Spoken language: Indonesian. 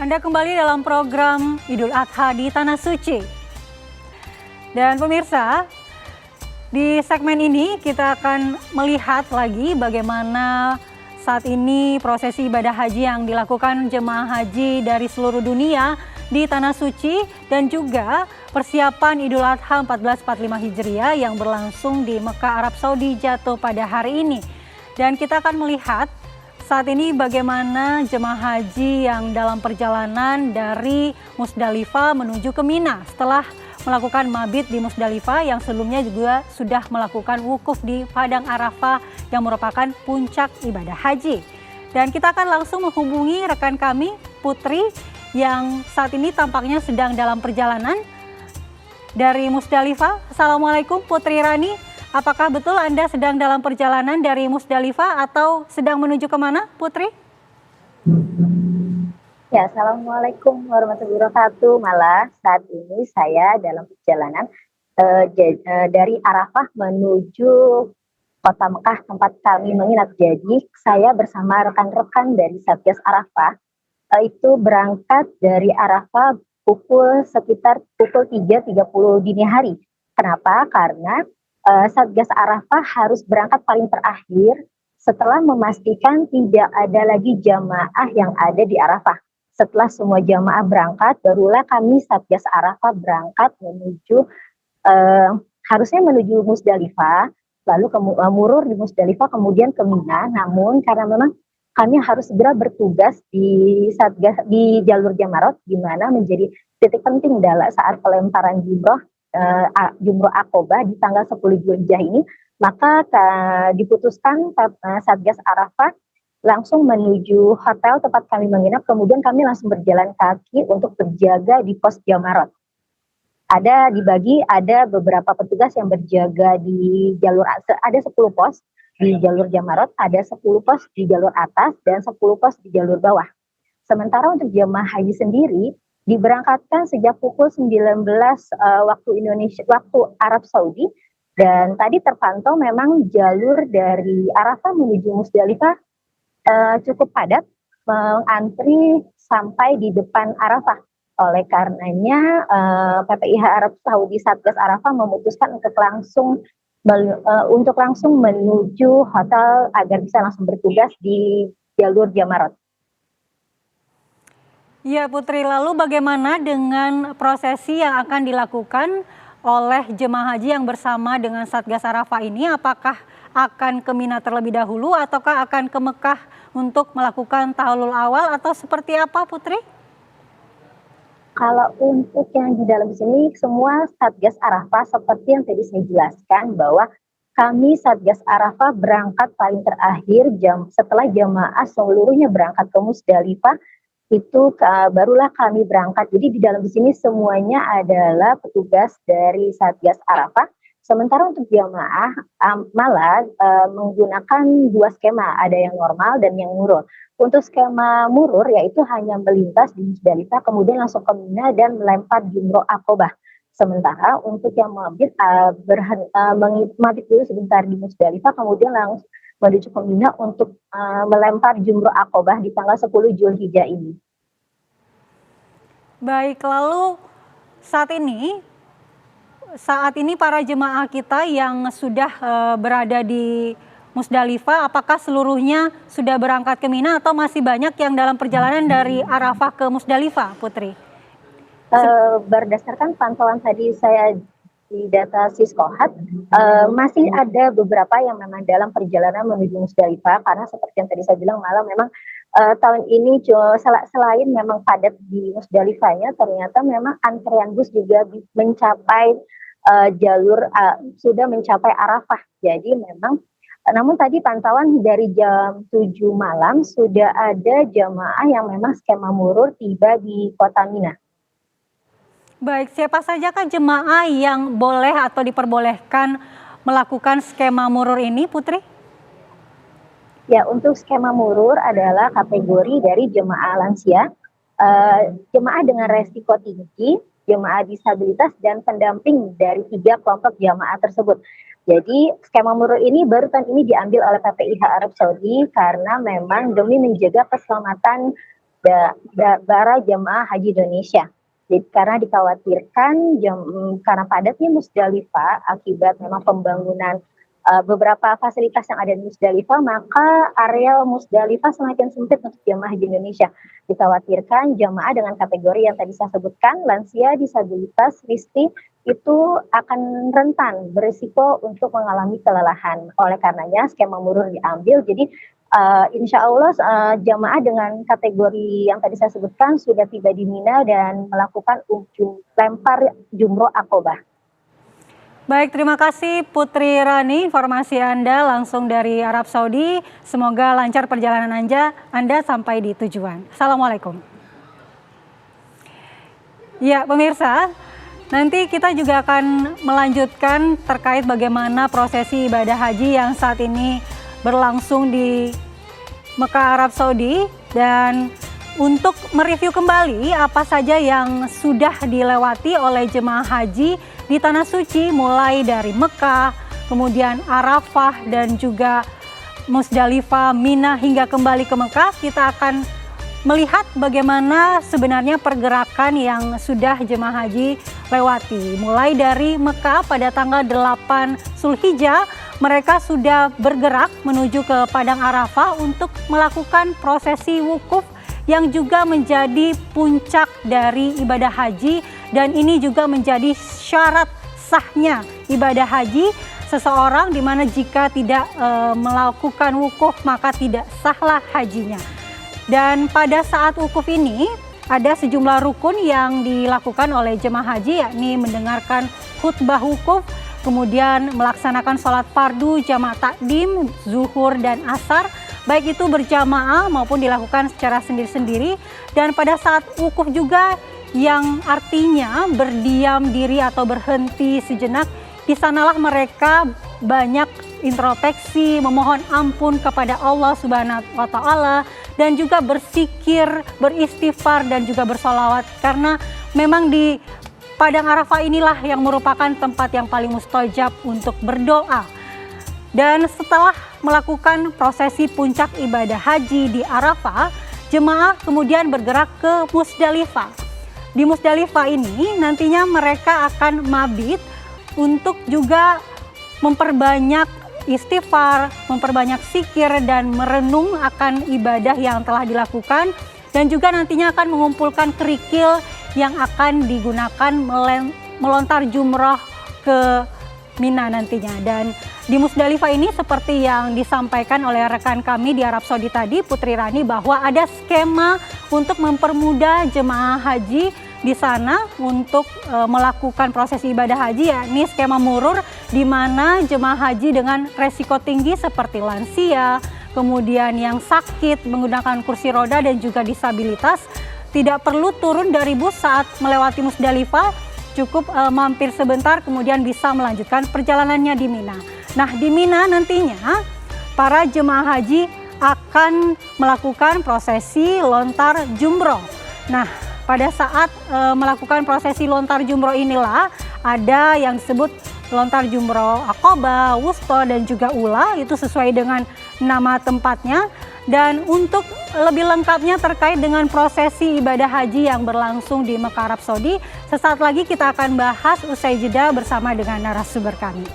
Anda kembali dalam program Idul Adha di Tanah Suci. Dan pemirsa, di segmen ini kita akan melihat lagi bagaimana saat ini prosesi ibadah haji yang dilakukan jemaah haji dari seluruh dunia di Tanah Suci dan juga persiapan Idul Adha 1445 Hijriah yang berlangsung di Mekah, Arab Saudi jatuh pada hari ini. Dan kita akan melihat saat ini bagaimana jemaah haji yang dalam perjalanan dari Musdalifah menuju ke Mina setelah melakukan mabit di Musdalifah yang sebelumnya juga sudah melakukan wukuf di Padang Arafah yang merupakan puncak ibadah haji. Dan kita akan langsung menghubungi rekan kami Putri yang saat ini tampaknya sedang dalam perjalanan dari Musdalifah. Assalamualaikum Putri Rani. Apakah betul Anda sedang dalam perjalanan dari Musdalifah atau sedang menuju kemana, Putri? Ya, Assalamualaikum warahmatullahi wabarakatuh. Malah saat ini saya dalam perjalanan dari Arafah menuju Kota Mekah tempat kami menginap. Jadi saya bersama rekan-rekan dari Satgas Arafah itu berangkat dari Arafah sekitar pukul 3.30 dini hari. Kenapa? Karena Satgas Arafah harus berangkat paling terakhir setelah memastikan tidak ada lagi jamaah yang ada di Arafah. Setelah semua jamaah berangkat, barulah kami Satgas Arafah berangkat menuju harusnya menuju Musdalifah, lalu murur di Musdalifah kemudian ke Mina. Namun karena memang kami harus segera bertugas di jalur Jamarot, di mana menjadi titik penting dalam saat pelemparan Jumroh Aqobah di tanggal 10 Zulhijjah ini, maka diputuskan Satgas Arafah langsung menuju hotel tempat kami menginap, kemudian kami langsung berjalan kaki untuk berjaga di pos Jamarot. Ada beberapa petugas yang berjaga di jalur, ada 10 pos di jalur Jamarot, ada 10 pos di jalur atas dan 10 pos di jalur bawah. Sementara untuk jemaah haji sendiri diberangkatkan sejak pukul 19 waktu Indonesia, waktu Arab Saudi, dan tadi terpantau memang jalur dari Arafah menuju Musdalifah cukup padat, mengantri sampai di depan Arafah. Oleh karenanya PPIH Arab Saudi Satgas Arafah memutuskan untuk langsung menuju hotel agar bisa langsung bertugas di jalur Jamarot. Ya Putri, lalu bagaimana dengan prosesi yang akan dilakukan oleh jemaah haji yang bersama dengan Satgas Arafah ini? Apakah akan ke Mina terlebih dahulu ataukah akan ke Mekah untuk melakukan tahallul awal atau seperti apa Putri? Kalau untuk yang di dalam sini semua Satgas Arafah seperti yang tadi saya jelaskan bahwa kami Satgas Arafah berangkat paling terakhir setelah jamaah seluruhnya berangkat ke Musdalifah, itu barulah kami berangkat. Jadi di dalam sini semuanya adalah petugas dari Satgas Arafah. Sementara untuk jamaah malah menggunakan dua skema, ada yang normal dan yang murur. Untuk skema murur yaitu hanya melintas di Musdalifah kemudian langsung ke Mina dan melempar Jumroh Aqobah. Sementara untuk yang mabit mabit dulu sebentar di Musdalifah kemudian langsung menuju ke Mina untuk melempar Jumroh Aqobah di tanggal 10 Zulhijjah ini. Baik, lalu saat ini para jemaah kita yang sudah berada di Musdalifah, apakah seluruhnya sudah berangkat ke Mina atau masih banyak yang dalam perjalanan dari Arafah ke Musdalifah, Putri? Berdasarkan pantauan tadi saya di data Siskohat, masih ada beberapa yang memang dalam perjalanan menuju Musdalifah, karena seperti yang tadi saya bilang malah memang tahun ini selain memang padat di Musdalifahnya, ternyata memang antrean bus juga mencapai sudah mencapai Arafah. Jadi memang namun tadi pantauan dari jam 7 malam sudah ada jamaah yang memang skema murur tiba di Kota Mina. Baik, siapa saja kan jemaah yang boleh atau diperbolehkan melakukan skema murur ini, Putri? Ya, untuk skema murur adalah kategori dari jemaah lansia, jemaah dengan resiko tinggi, jemaah disabilitas, dan pendamping dari 3 kelompok jemaah tersebut. Jadi skema murur ini baru tahun ini diambil oleh PPIH Arab Saudi karena memang demi menjaga keselamatan para jemaah haji Indonesia. Jadi, karena dikhawatirkan karena padatnya Musdalifah akibat memang pembangunan beberapa fasilitas yang ada di Musdalifah, maka areal Musdalifah semakin sempit untuk jemaah haji Indonesia. Dikhawatirkan jemaah dengan kategori yang tadi saya sebutkan, lansia, disabilitas, risti, itu akan rentan berisiko untuk mengalami kelelahan. Oleh karenanya skema murur diambil. Jadi insya Allah jamaah dengan kategori yang tadi saya sebutkan sudah tiba di Mina dan melakukan lempar jumroh akobah. Baik, terima kasih Putri Rani, informasi Anda langsung dari Arab Saudi. Semoga lancar perjalanan Anda sampai di tujuan. Assalamualaikum. Ya, pemirsa, nanti kita juga akan melanjutkan terkait bagaimana prosesi ibadah haji yang saat ini berlangsung di Mekah, Arab Saudi. Dan untuk mereview kembali apa saja yang sudah dilewati oleh jemaah haji di Tanah Suci, mulai dari Mekah, kemudian Arafah, dan juga Musdalifah, Mina, hingga kembali ke Mekah, kita akan melihat bagaimana sebenarnya pergerakan yang sudah jemaah haji lewati. Mulai dari Mekah pada tanggal 8 Zulhijjah, mereka sudah bergerak menuju ke Padang Arafah untuk melakukan prosesi wukuf yang juga menjadi puncak dari ibadah haji, dan ini juga menjadi syarat sahnya ibadah haji seseorang, di mana jika tidak melakukan wukuf maka tidak sahlah hajinya. Dan pada saat wukuf ini ada sejumlah rukun yang dilakukan oleh jemaah haji, yakni mendengarkan khutbah wukuf, kemudian melaksanakan sholat fardu jamaah takdim, zuhur dan asar, baik itu berjamaah maupun dilakukan secara sendiri-sendiri. Dan pada saat wukuf juga, yang artinya berdiam diri atau berhenti sejenak, di sanalah mereka banyak introspeksi, memohon ampun kepada Allah Subhanahu wa Ta'ala, dan juga bersikir, beristighfar, dan juga bersolawat, karena memang di Padang Arafah inilah yang merupakan tempat yang paling mustajab untuk berdoa. Dan setelah melakukan prosesi puncak ibadah haji di Arafah, jemaah kemudian bergerak ke Musdalifah. Di Musdalifah ini nantinya mereka akan mabit untuk juga memperbanyak istighfar, memperbanyak zikir, dan merenung akan ibadah yang telah dilakukan, dan juga nantinya akan mengumpulkan kerikil yang akan digunakan melontar jumroh ke Mina nantinya. Dan di Musdalifah ini seperti yang disampaikan oleh rekan kami di Arab Saudi tadi, Putri Rani, bahwa ada skema untuk mempermudah jemaah haji di sana untuk melakukan proses ibadah haji, yakni skema murur, di mana jemaah haji dengan resiko tinggi seperti lansia, kemudian yang sakit menggunakan kursi roda, dan juga disabilitas tidak perlu turun dari bus saat melewati Musdalifah, cukup mampir sebentar kemudian bisa melanjutkan perjalanannya di Mina. Nah, di Mina nantinya para jemaah haji akan melakukan prosesi lontar jumroh. Nah, pada saat melakukan prosesi lontar jumroh inilah ada yang disebut lontar jumroh akobah, wusto, dan juga ula, itu sesuai dengan nama tempatnya. Dan untuk lebih lengkapnya terkait dengan prosesi ibadah haji yang berlangsung di Mekah, Arab Saudi, sesaat lagi kita akan bahas usai jeda bersama dengan narasumber kami.